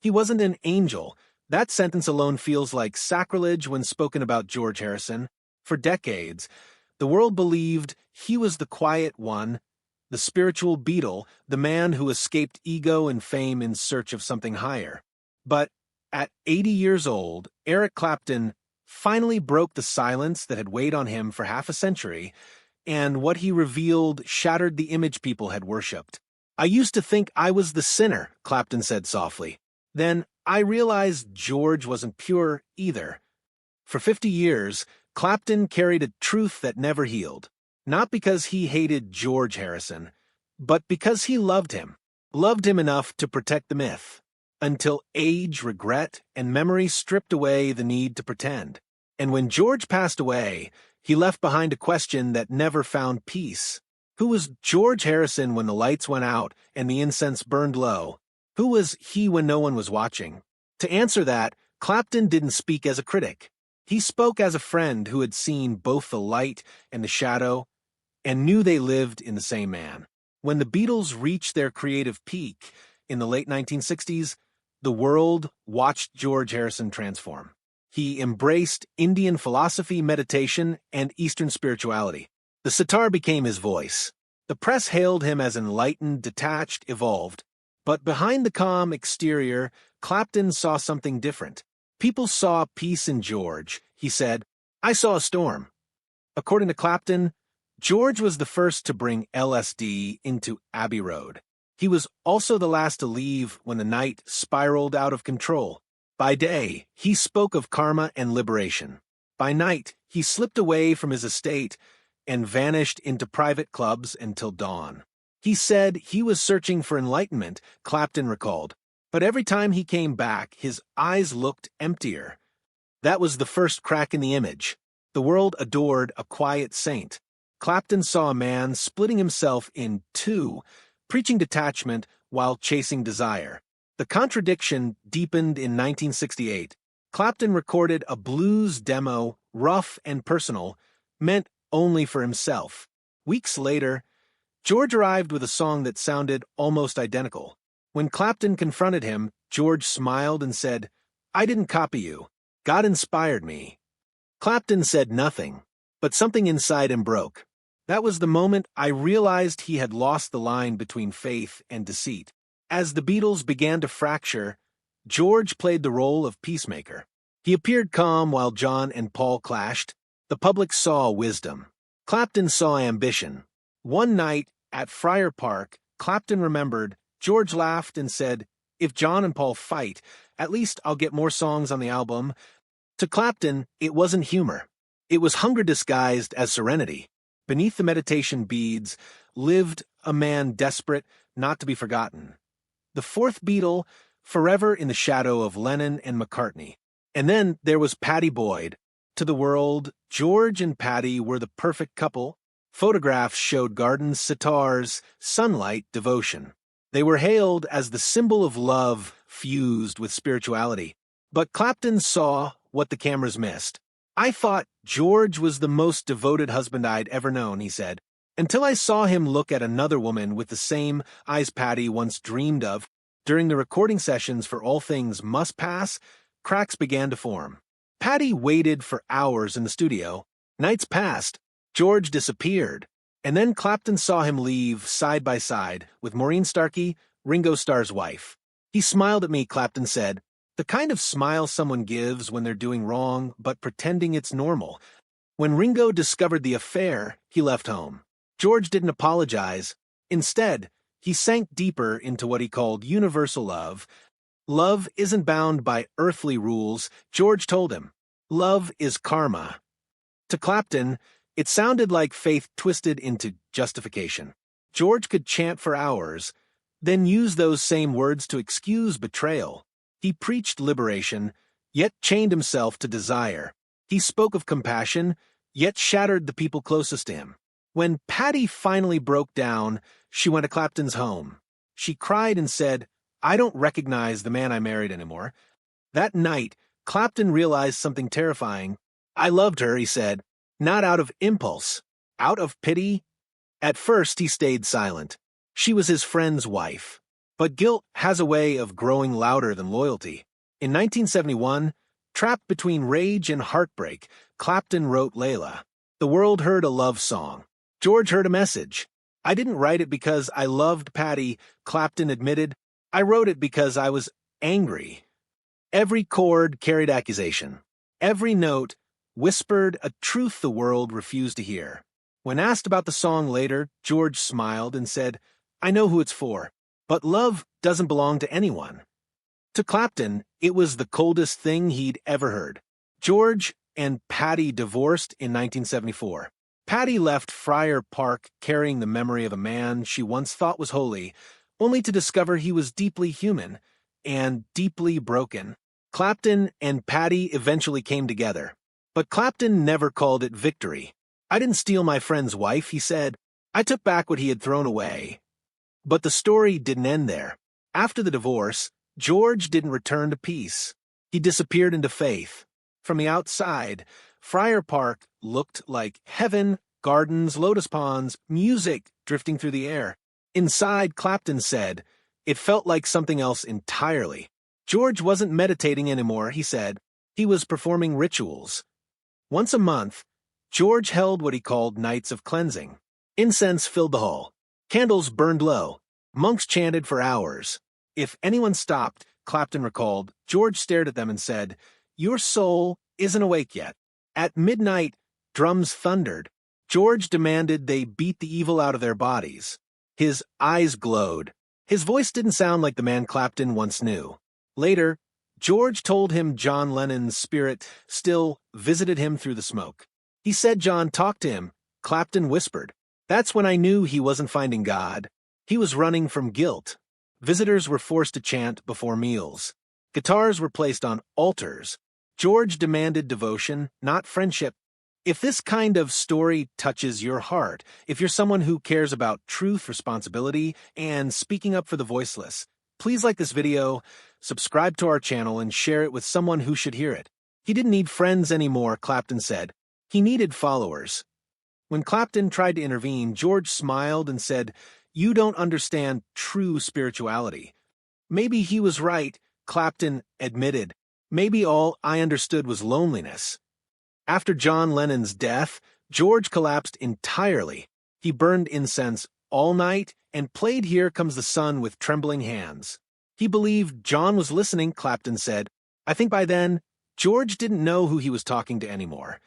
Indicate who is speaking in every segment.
Speaker 1: He wasn't an angel. That sentence alone feels like sacrilege when spoken about George Harrison. For decades, the world believed he was the quiet one, the spiritual Beatle, the man who escaped ego and fame in search of something higher. But at 80 years old, Eric Clapton finally broke the silence that had weighed on him for half a century, and what he revealed shattered the image people had worshipped. "I used to think I was the sinner," Clapton said softly. "Then I realized George wasn't pure either." For 50 years, Clapton carried a truth that never healed. Not because he hated George Harrison, but because he loved him enough to protect the myth, until age, regret, and memory stripped away the need to pretend. And when George passed away, he left behind a question that never found peace. Who was George Harrison when the lights went out and the incense burned low? Who was he when no one was watching? To answer that, Clapton didn't speak as a critic. He spoke as a friend who had seen both the light and the shadow, and knew they lived in the same man. When the Beatles reached their creative peak in the late 1960s, the world watched George Harrison transform. He embraced Indian philosophy, meditation, and Eastern spirituality. The sitar became his voice. The press hailed him as enlightened, detached, evolved. But behind the calm exterior, Clapton saw something different. "People saw peace in George," he said. "I saw a storm." According to Clapton, George was the first to bring LSD into Abbey Road. He was also the last to leave when the night spiraled out of control. By day, he spoke of karma and liberation. By night, he slipped away from his estate and vanished into private clubs until dawn. He said he was searching for enlightenment, Clapton recalled, but every time he came back, his eyes looked emptier. That was the first crack in the image. The world adored a quiet saint. Clapton saw a man splitting himself in two, preaching detachment while chasing desire. The contradiction deepened in 1968. Clapton recorded a blues demo, rough and personal, meant only for himself. Weeks later, George arrived with a song that sounded almost identical. When Clapton confronted him, George smiled and said, "I didn't copy you. God inspired me." Clapton said nothing, but something inside him broke. That was the moment I realized he had lost the line between faith and deceit. As the Beatles began to fracture, George played the role of peacemaker. He appeared calm while John and Paul clashed. The public saw wisdom. Clapton saw ambition. One night at Friar Park, Clapton remembered, George laughed and said, "If John and Paul fight, at least I'll get more songs on the album." To Clapton, it wasn't humor. It was hunger disguised as serenity. Beneath the meditation beads lived a man desperate not to be forgotten. The fourth Beatle, forever in the shadow of Lennon and McCartney. And then there was Pattie Boyd. To the world, George and Pattie were the perfect couple. Photographs showed gardens, sitars, sunlight, devotion. They were hailed as the symbol of love fused with spirituality. But Clapton saw what the cameras missed. "I thought George was the most devoted husband I'd ever known," he said, "until I saw him look at another woman with the same eyes Pattie once dreamed of." During the recording sessions for All Things Must Pass, cracks began to form. Pattie waited for hours in the studio. Nights passed. George disappeared. And then Clapton saw him leave side by side with Maureen Starkey, Ringo Starr's wife. "He smiled at me," Clapton said. "The kind of smile someone gives when they're doing wrong but pretending it's normal." When Ringo discovered the affair, he left home. George didn't apologize. Instead, he sank deeper into what he called universal love. Love isn't bound by earthly rules, George told him. Love is karma. To Clapton, it sounded like faith twisted into justification. George could chant for hours, then use those same words to excuse betrayal. He preached liberation, yet chained himself to desire. He spoke of compassion, yet shattered the people closest to him. When Pattie finally broke down, she went to Clapton's home. She cried and said, "I don't recognize the man I married anymore." That night, Clapton realized something terrifying. "I loved her," he said, "not out of impulse, out of pity." At first, he stayed silent. She was his friend's wife. But guilt has a way of growing louder than loyalty. In 1971, trapped between rage and heartbreak, Clapton wrote Layla. The world heard a love song. George heard a message. I didn't write it because I loved Patty, Clapton admitted. I wrote it because I was angry. Every chord carried accusation. Every note whispered a truth the world refused to hear. When asked about the song later, George smiled and said, I know who it's for, but love doesn't belong to anyone. To Clapton, it was the coldest thing he'd ever heard. George and Patty divorced in 1974. Patty left Friar Park carrying the memory of a man she once thought was holy, only to discover he was deeply human and deeply broken. Clapton and Patty eventually came together, but Clapton never called it victory. I didn't steal my friend's wife, he said. I took back what he had thrown away. But the story didn't end there. After the divorce, George didn't return to peace. He disappeared into faith. From the outside, Friar Park looked like heaven, gardens, lotus ponds, music drifting through the air. Inside, Clapton said, it felt like something else entirely. George wasn't meditating anymore, he said. He was performing rituals. Once a month, George held what he called nights of cleansing. Incense filled the hall. Candles burned low. Monks chanted for hours. If anyone stopped, Clapton recalled, George stared at them and said, your soul isn't awake yet. At midnight, drums thundered. George demanded they beat the evil out of their bodies. His eyes glowed. His voice didn't sound like the man Clapton once knew. Later, George told him John Lennon's spirit still visited him through the smoke. He said John talked to him. Clapton whispered. That's when I knew he wasn't finding God. He was running from guilt. Visitors were forced to chant before meals. Guitars were placed on altars. George demanded devotion, not friendship. If this kind of story touches your heart, if you're someone who cares about truth, responsibility, and speaking up for the voiceless, please like this video, subscribe to our channel, and share it with someone who should hear it. He didn't need friends anymore, Clapton said. He needed followers. When Clapton tried to intervene, George smiled and said, you don't understand true spirituality. Maybe he was right, Clapton admitted. Maybe all I understood was loneliness. After John Lennon's death, George collapsed entirely. He burned incense all night and played Here Comes the Sun with trembling hands. He believed John was listening, Clapton said. I think by then, George didn't know who he was talking to anymore.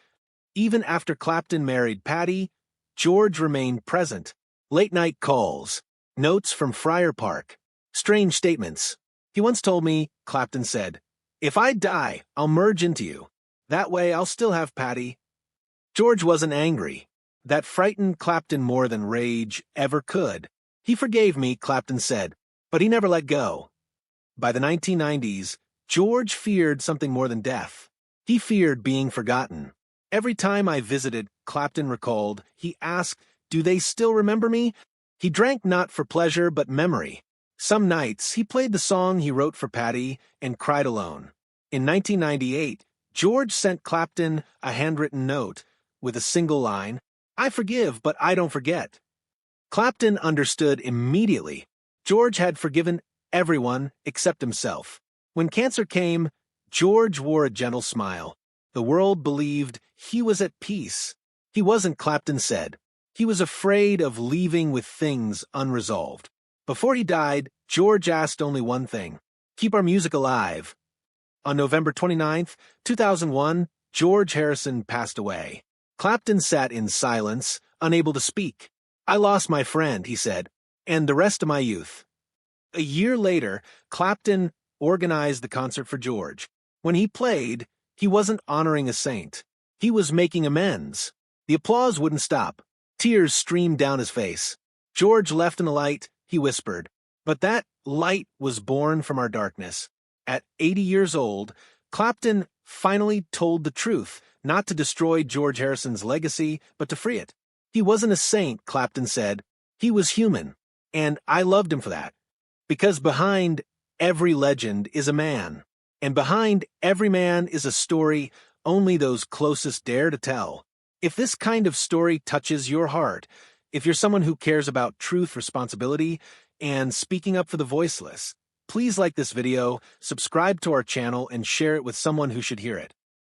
Speaker 1: Even after Clapton married Patty, George remained present. Late-night calls, notes from Friar Park, strange statements. He once told me, Clapton said, if I die, I'll merge into you. That way I'll still have Patty. George wasn't angry. That frightened Clapton more than rage ever could. He forgave me, Clapton said, but he never let go. By the 1990s, George feared something more than death. He feared being forgotten. Every time I visited, Clapton recalled, he asked, do they still remember me? He drank not for pleasure but memory. Some nights, he played the song he wrote for Patty and cried alone. In 1998, George sent Clapton a handwritten note with a single line, I forgive, but I don't forget. Clapton understood immediately. George had forgiven everyone except himself. When cancer came, George wore a gentle smile. The world believed he was at peace. He wasn't, Clapton said. He was afraid of leaving with things unresolved. Before he died, George asked only one thing, keep our music alive. On November 29, 2001, George Harrison passed away. Clapton sat in silence, unable to speak. I lost my friend, he said, and the rest of my youth. A year later, Clapton organized the concert for George. When he played, he wasn't honoring a saint. He was making amends. The applause wouldn't stop. Tears streamed down his face. George left in the light, he whispered. But that light was born from our darkness. At 80 years old, Clapton finally told the truth, not to destroy George Harrison's legacy, but to free it. He wasn't a saint, Clapton said. He was human, and I loved him for that. Because behind every legend is a man, and behind every man is a story only those closest dare to tell. If this kind of story touches your heart, if you're someone who cares about truth, responsibility, and speaking up for the voiceless. Please like this video, subscribe to our channel, and share it with someone who should hear it.